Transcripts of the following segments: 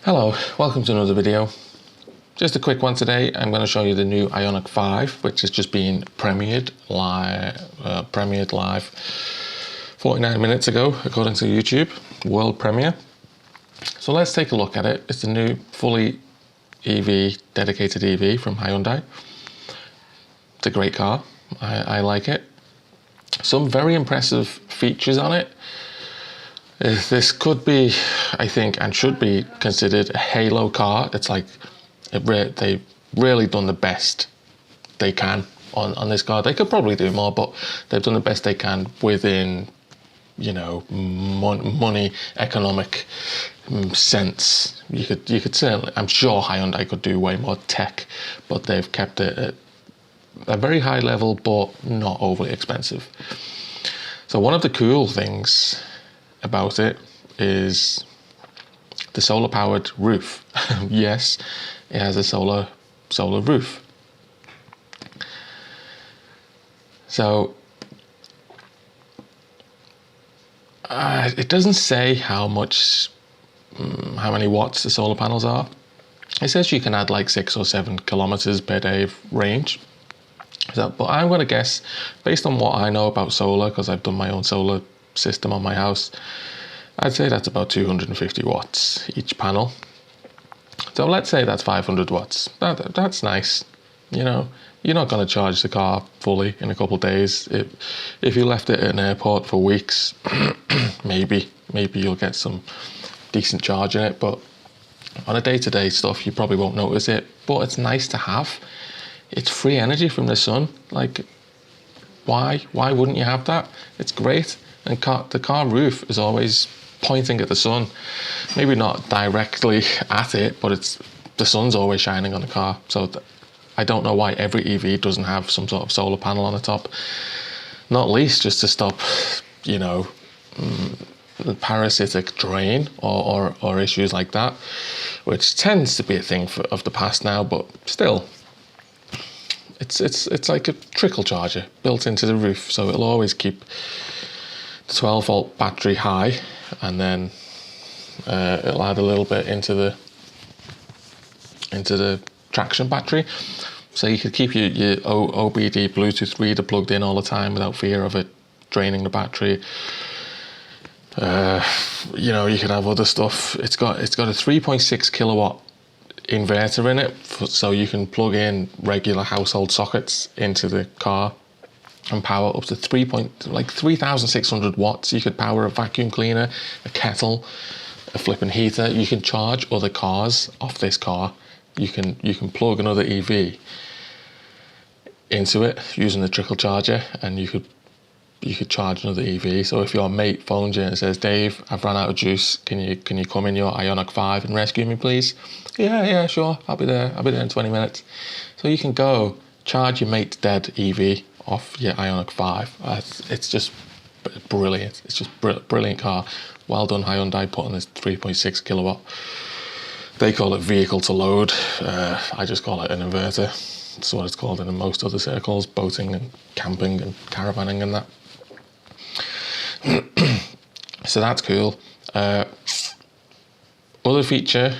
Hello, welcome to another video. Just a quick one today. I'm going to show you the new Ioniq 5, which has just been premiered live 49 minutes ago, according to YouTube, world premiere. So let's take a look at it. It's a new fully EV, dedicated EV from Hyundai. It's a great car. I like it. Some very impressive features on it. This could be, I think, and should be considered a halo car. It's like they've really done the best they can on this car. They could probably do more, but they've done the best they can within, you know, money, economic sense. You could certainly, I'm sure Hyundai could do way more tech, but they've kept it at a very high level, but not overly expensive. So one of the cool things about it is the solar powered roof. Yes, it has a solar roof. So it doesn't say how many watts the solar panels are. It says you can add like 6 or 7 kilometers per day of range. So, but I'm going to guess, based on what I know about solar, because I've done my own solar system on my house, I'd say that's about 250 watts each panel. So let's say that's 500 watts. That's nice. You know, you're not going to charge the car fully in a couple of days. If you left it at an airport for weeks, maybe you'll get some decent charge in it, but on a day-to-day stuff, you probably won't notice it. But it's nice to have. It's free energy from the sun. Like, why wouldn't you have that? It's great. And the car roof is always pointing at the sun. Maybe not directly at it, but the sun's always shining on the car. So I don't know why every EV doesn't have some sort of solar panel on the top. Not least just to stop, you know, the parasitic drain or issues like that, which tends to be a thing of the past now, but still. It's like a trickle charger built into the roof, so it'll always keep the 12-volt battery high, and then it'll add a little bit into the traction battery, so you could keep your OBD Bluetooth reader plugged in all the time without fear of it draining the battery. You know, you could have other stuff. It's got a 3.6 kilowatt inverter in it, so you can plug in regular household sockets into the car and power up to 3,600 watts. You could power a vacuum cleaner, a kettle, a flipping heater. You can charge other cars off this car. You can plug another EV into it using the trickle charger, and you could charge another EV. So if your mate phones you and says, "Dave, I've run out of juice. Can you come in your Ioniq 5 and rescue me, please?" Yeah, sure. I'll be there in 20 minutes. So you can go charge your mate's dead EV off your Ioniq 5. It's just brilliant. It's just brilliant car. Well done, Hyundai, putting this 3.6 kilowatt. They call it vehicle to load. I just call it an inverter. That's what it's called in most other circles, boating and camping and caravanning and that. So that's cool. Other feature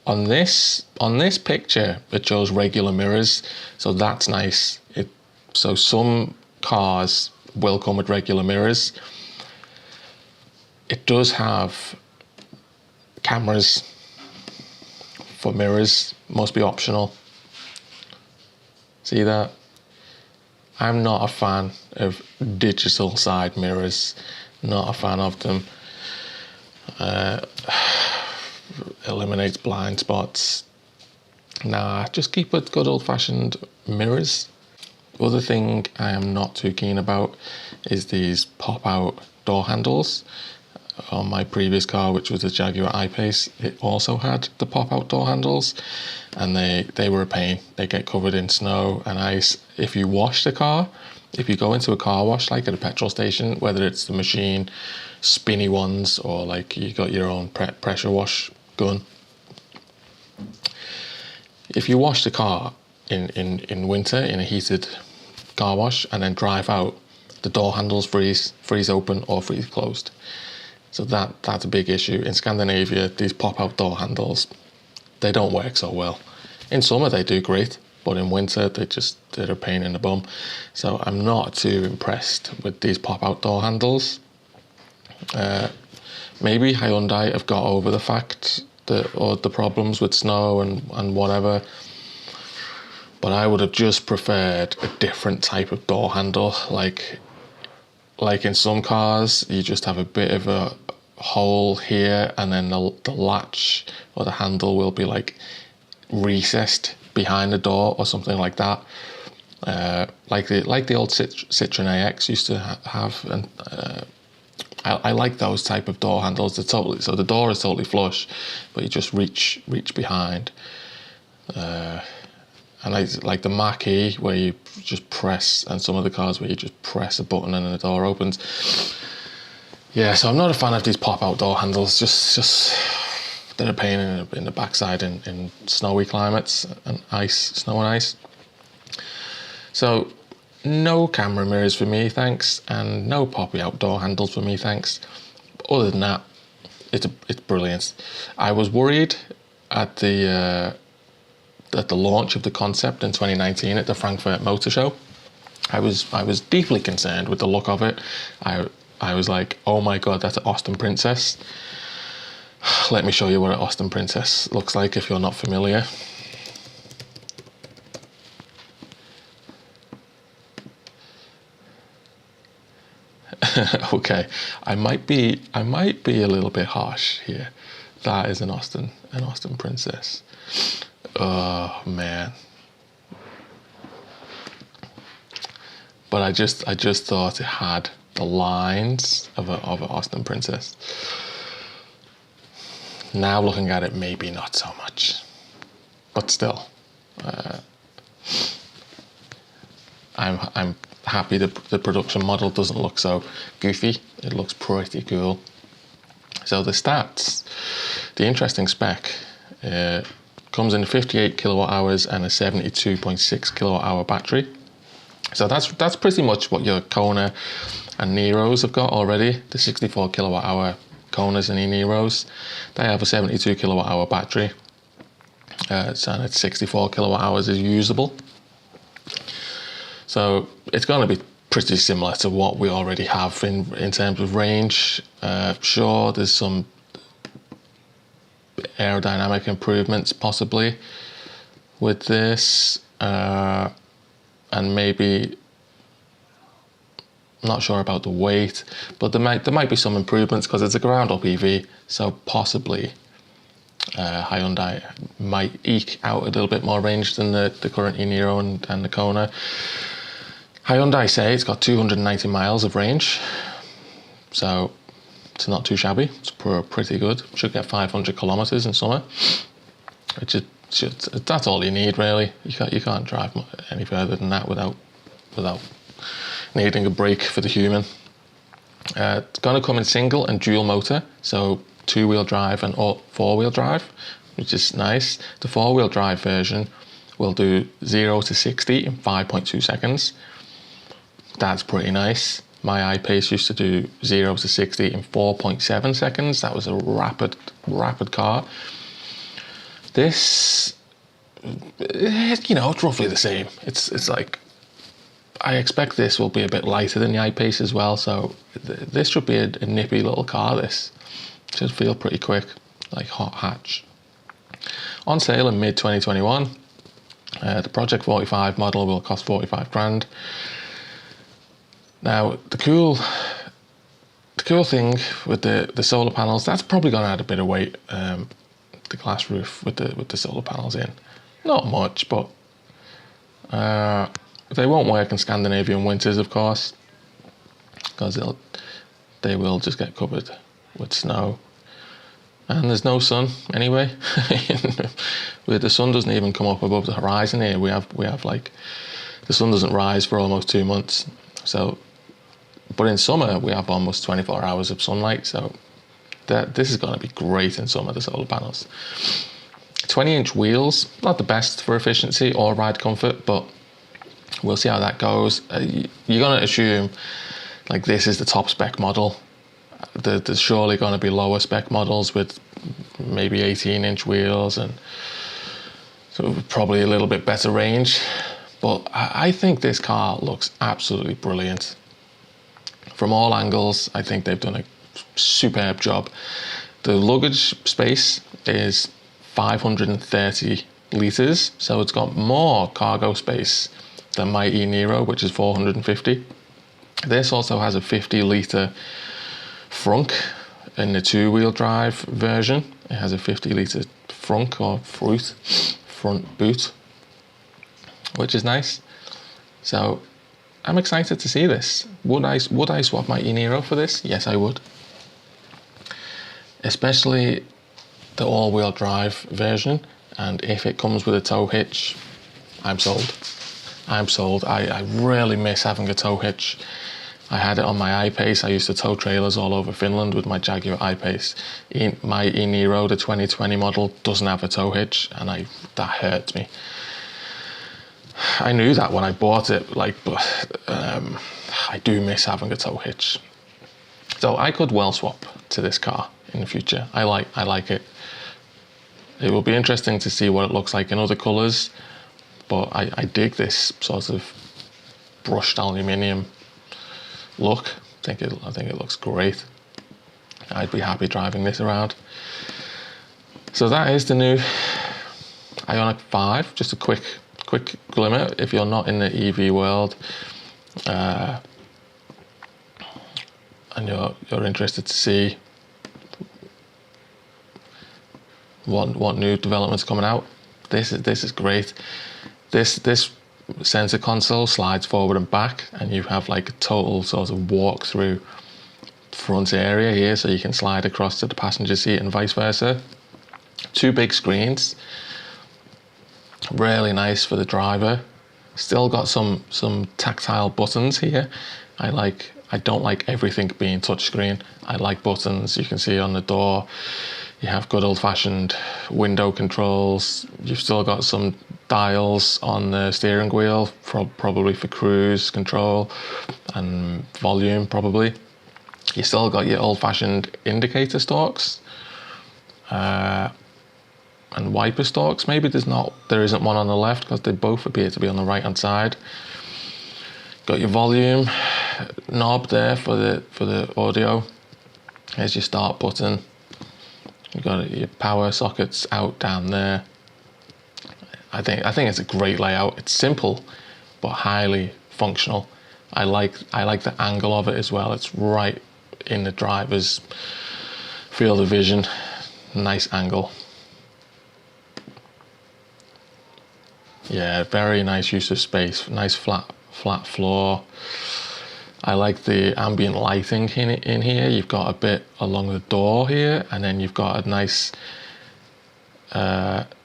on this picture, it shows regular mirrors, so that's nice. So some cars will come with regular mirrors. It does have cameras for mirrors, must be optional. See that? I'm not a fan of digital side mirrors, not a fan of them. Eliminates blind spots. Nah, just keep with good old-fashioned mirrors. Other thing I am not too keen about is these pop-out door handles. On my previous car, which was the Jaguar I-Pace, it also had the pop-out door handles, and they were a pain. They get covered in snow and ice. If you wash the car, if you go into a car wash, like at a petrol station, whether it's the machine, spinny ones, or like you got your own pressure wash gun. If you wash the car in winter in a heated car wash and then drive out, the door handles freeze open or freeze closed. So that's a big issue. In Scandinavia, these pop-out door handles, they don't work so well. In summer they do great, but in winter they're a pain in the bum. So I'm not too impressed with these pop-out door handles. Maybe Hyundai have got over the fact that, or the problems with snow and whatever, but I would have just preferred a different type of door handle. Like in some cars, you just have a bit of a hole here, and then the latch or the handle will be like recessed behind the door or something like that. Like the old Citroen AX used to have, and I like those type of door handles. So the door is totally flush, but you just reach behind. And I like the Mach-E, where you just press, and some of the cars where you just press a button and then the door opens. Yeah, so I'm not a fan of these pop-out door handles. Just they're a pain in the backside in snowy climates and snow and ice. So no camera mirrors for me, thanks, and no pop-out door handles for me, thanks. Other than that, it's brilliant. I was worried at the launch of the concept in 2019 at the Frankfurt Motor Show. I was deeply concerned with the look of it. I was like, oh my god, that's an Austin Princess. Let me show you what an Austin Princess looks like if you're not familiar. Okay, I might be a little bit harsh here. That is an Austin Princess. Oh man. But I just thought it had the lines of an Austin Princess. Now looking at it, maybe not so much, but still, I'm happy the production model doesn't look so goofy. It looks pretty cool. So the stats, the interesting spec, comes in 58 kilowatt hours and a 72.6 kilowatt hour battery. So that's pretty much what your Kona and Neros have got already. The 64 kilowatt hour Konas and e-Neros, they have a 72 kilowatt hour battery, and it's 64 kilowatt hours is usable. So it's going to be pretty similar to what we already have in terms of range. Sure, there's some aerodynamic improvements possibly with this, and maybe, not sure about the weight, but there might be some improvements because it's a ground-up EV, so possibly Hyundai might eke out a little bit more range than the current e-Nero and the Kona. Hyundai say it's got 290 miles of range, so it's not too shabby. It's pretty good. Should get 500 kilometers in summer, which is that's all you need really. You can't drive any further than that without needing a break for the human. It's going to come in single and dual motor, so 2-wheel drive and 4-wheel drive, which is nice. The 4-wheel drive version will do 0 to 60 in 5.2 seconds. That's pretty nice. My I-Pace used to do 0 to 60 in 4.7 seconds. That was a rapid car. This, it's roughly the same. It's like, I expect this will be a bit lighter than the I-Pace as well, so this should be a nippy little car. This should feel pretty quick, like hot hatch. On sale in mid-2021. The Project 45 model will cost 45 grand. Now, the cool thing with the solar panels, that's probably going to add a bit of weight. The glass roof with the solar panels in, not much, but they won't work in Scandinavian winters, of course, because they will just get covered with snow, and there's no sun anyway. The sun doesn't even come up above the horizon here. We have like, the sun doesn't rise for almost 2 months. So, but in summer we have almost 24 hours of sunlight. So this is going to be great in summer, the solar panels. 20-inch wheels, not the best for efficiency or ride comfort, but we'll see how that goes. You're going to assume like this is the top spec model. there's surely going to be lower spec models with maybe 18-inch wheels and so probably a little bit better range. But I think this car looks absolutely brilliant. From all angles, I think they've done a superb job. The luggage space is 530 litres, so it's got more cargo space than my e-Niro, which is 450. This also has a 50-litre frunk in the two-wheel drive version. It has a 50-litre frunk or front boot, which is nice. So I'm excited to see this. Would I swap my e-Niro for this? Yes, I would. Especially the all-wheel drive version, and if it comes with a tow hitch, I'm sold. I'm sold. I really miss having a tow hitch. I had it on my I-Pace. I used to tow trailers all over Finland with my Jaguar I-Pace. My e-Niro, the 2020 model, doesn't have a tow hitch, and that hurts me. I knew that when I bought it, but I do miss having a tow hitch. So I could well swap to this car in the future. I like it. It will be interesting to see what it looks like in other colours, but I dig this sort of brushed aluminium look. I think it looks great. I'd be happy driving this around. So that is the new Ioniq 5. Just a quick glimmer. If you're not in the EV world and you're interested to see what new developments are coming out, this is great. This center console slides forward and back, and you have like a total sort of walk through front area here, so you can slide across to the passenger seat and vice versa. Two big screens, really nice for the driver. Still got some tactile buttons here. I don't like everything being touchscreen. I like buttons. You can see on the door you have good old-fashioned window controls. You've still got some dials on the steering wheel, probably for cruise control and volume probably. You still got your old-fashioned indicator stalks and wiper stalks. Maybe there isn't one on the left because they both appear to be on the right-hand side. Got your volume knob there for the audio. Here's your start button. You've got your power sockets out down there. I think it's a great layout. It's simple but highly functional. I like the angle of it as well. It's right in the driver's field of vision. Nice angle. Yeah, very nice use of space. Nice flat floor. I like the ambient lighting in here. You've got a bit along the door here, and then you've got a nice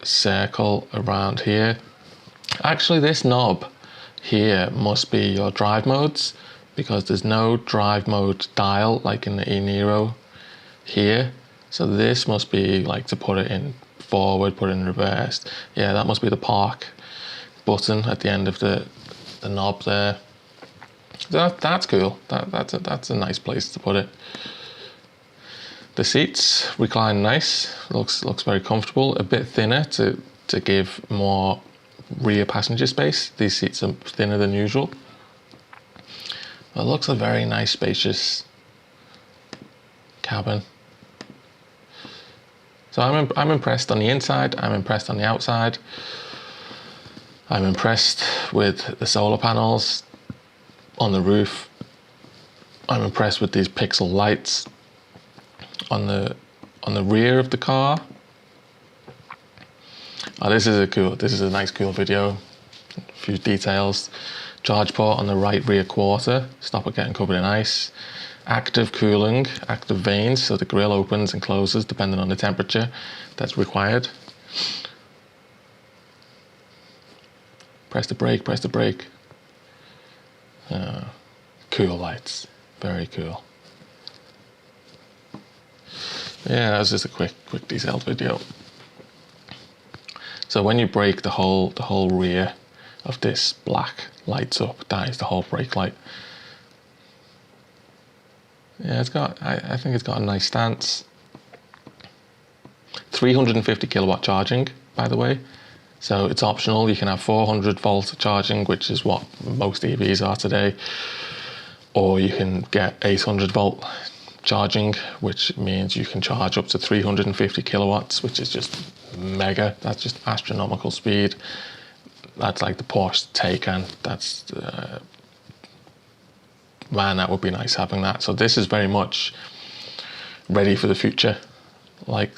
circle around here. Actually, this knob here must be your drive modes, because there's no drive mode dial like in the e-Niro here. So this must be like to put it in forward, put it in reverse. Yeah, that must be the park button at the end of the knob there. That's cool. That's a nice place to put it. The seats recline nice. Looks very comfortable. A bit thinner to give more rear passenger space. These seats are thinner than usual. It looks a very nice, spacious cabin. So I'm impressed on the inside. I'm impressed on the outside. I'm impressed with the solar panels on the roof. I'm impressed with these pixel lights on the rear of the car. Oh, this is a nice cool video. A few details. Charge port on the right rear quarter. Stop it getting covered in ice. Active cooling, active vanes, so the grille opens and closes depending on the temperature that's required. Press the brake, press the brake. Cool lights, very cool. Yeah, that was just a quick detailed video. So when you brake, the whole rear of this black lights up. That is the whole brake light. Yeah, I think it's got a nice stance. 350 kilowatt charging, by the way. So it's optional. You can have 400 volt charging, which is what most EVs are today. Or you can get 800 volt charging, which means you can charge up to 350 kilowatts, which is just mega. That's just astronomical speed. That's like the Porsche Taycan. That's man, that would be nice having that. So this is very much ready for the future. Like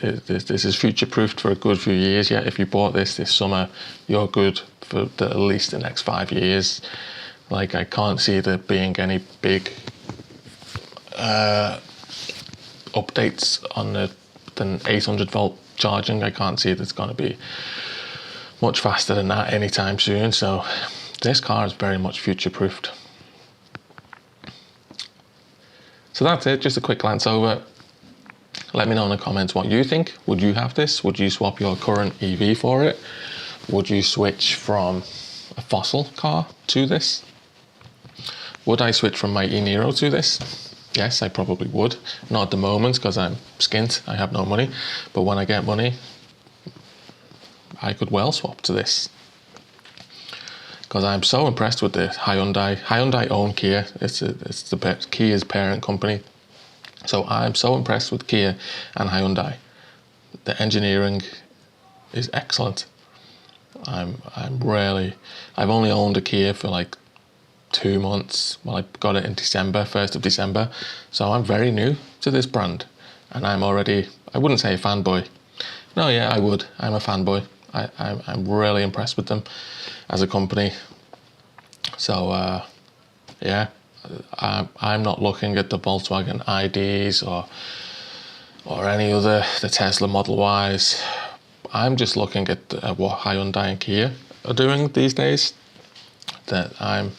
this is future proofed for a good few years. Yeah, if you bought this summer, you're good for at least the next 5 years. Like, I can't see there being any big updates on the 800 volt charging. I can't see there's going to be much faster than that anytime soon. So this car is very much future proofed. So that's it, just a quick glance over. Let me know in the comments what you think. Would you have this? Would you swap your current EV for it? Would you switch from a fossil car to this? Would I switch from my e-Niro to this? Yes, I probably would. Not at the moment because I'm skint, I have no money. But when I get money, I could well swap to this. Because I'm so impressed with the Hyundai. Hyundai own Kia. It's Kia's parent company. So I'm so impressed with Kia and Hyundai. The engineering is excellent. I've only owned a Kia for like 2 months. Well, I got it in December, 1st of December. So I'm very new to this brand. And I'm already, I wouldn't say a fanboy. No, yeah, I would. I'm a fanboy. I'm really impressed with them as a company. So, yeah. I'm not looking at the Volkswagen IDs or any other, the Tesla Model Ys. I'm just looking at what Hyundai and Kia are doing these days. That I'm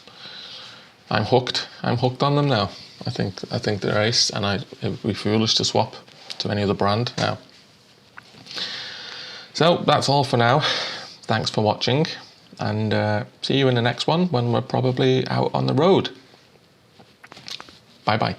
hooked. I'm hooked on them now. I think they're ace, and it would be foolish to swap to any other brand now. So that's all for now. Thanks for watching, and see you in the next one when we're probably out on the road. Bye bye.